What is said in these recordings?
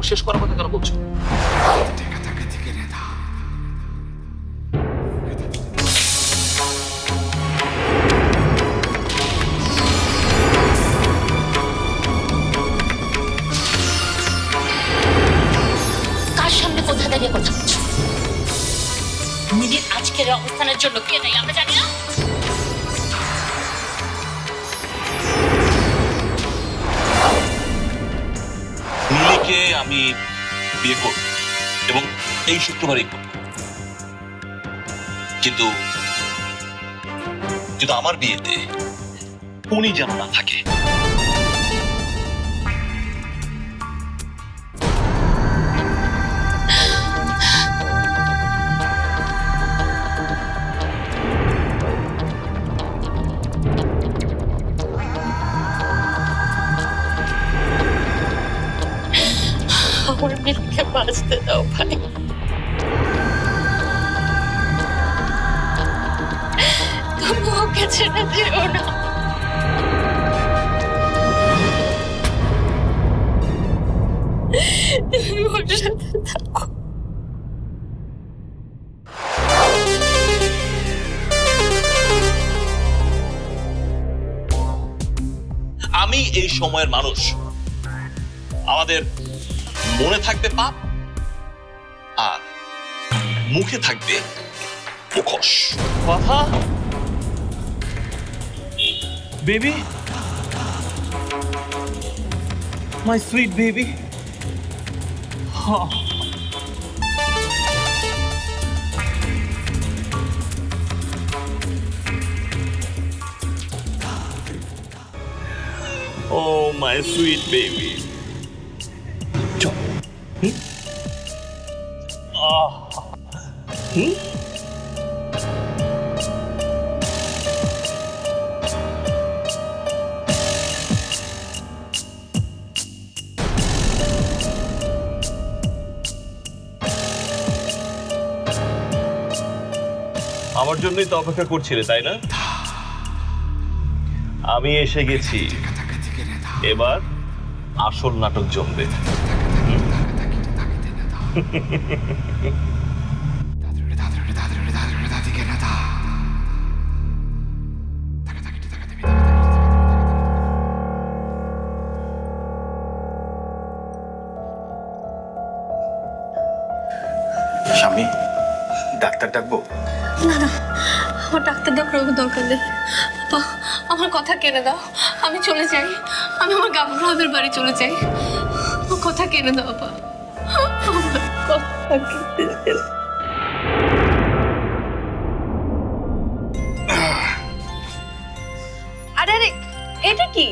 শেষ করার কথা কেন বলছো? কার সামনে কোথা থেকে কথা বলছো? নিজের আজকের অবস্থানের জন্য কে দায়ী আমরা জানি না? নীলিকে আমি বিয়ে করব এবং এই শুক্রবারই করব, কিন্তু কিন্তু আমার বিয়েতে উনি যেন না থাকে। আমার মিলকে বাঁচতে দাও ভাই। তুমি ওকে ছেড়ে যেও না। তুমি ওর সাথে থাকো। আমি এই সময়ের মানুষ, আমাদের মনে থাকবে পাপ আর মুখে থাকবে মুখোশ। কথা baby, my sweet baby. Oh, my sweet baby. চল। আমার জন্যই তো অপেক্ষা করছিলে, তাই না? আমি এসে গেছি, এবার আসল নাটক জমবে। স্বামী, ডাক্তার ডাকবো? না না, আমার ডাক্তার দেখার দরকার নেই। বাবা, আমার কথা কেড়ে দাও, আমি চলে যাই। আমি আমার গাবুরাদের বাড়ি চলে যাই। আমার কথা কেড়ে দাও বাবা, আমার কথা কেড়ে দাও। আরে আরে, এটা কি?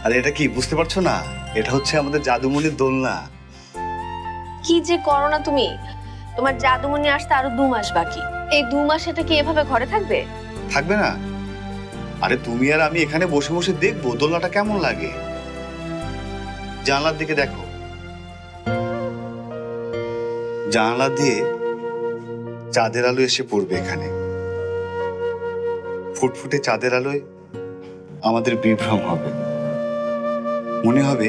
আরে এটা কি বুঝতে পারছো না? এটা হচ্ছে আমাদের জাদুমণির দোলনা। কি যে করো না তুমি! তোমার জাদুমণি আসতে আরো 2 মাস বাকি। এই 2 মাস এটা কি এভাবে ঘরে থাকবে? থাকবে না? আরে তুমি আর আমি এখানে বসে বসে দেখবো দোলনাটা কেমন লাগে। জানলার দিকে দেখো, জানলা দিয়ে চাঁদের আলো এসে পড়বে এখানে। ফুটফুটে চাঁদের আলোয় আমাদের বিভ্রম হবে, মনে হবে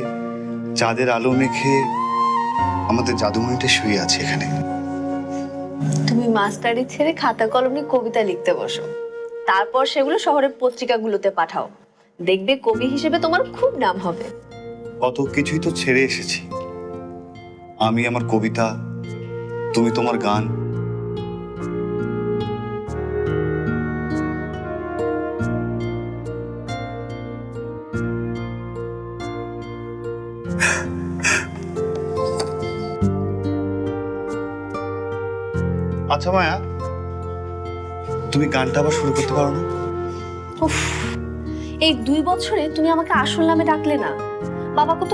চাঁদের আলো মেখে আমাদের জাদুমণিটা শুয়ে আছে এখানে। তুমি মাস্টারি ছেড়ে খাতা কলম নিয়ে কবিতা লিখতে বসো, তারপর সেগুলো শহরের পত্রিকাগুলোতে পাঠাও। দেখবে কবি হিসেবে তোমার খুব নাম হবে। কত কিছুই তো ছেড়ে এসেছি। আমি আমার কবিতা, তুমি তোমার গান। আচ্ছা মায়া, তুমি গানটা আবার শুরু করতে পারো না? উফ, এই 2 বছরে তুমি আমাকে আসল নামে ডাকলে না। বাবা কত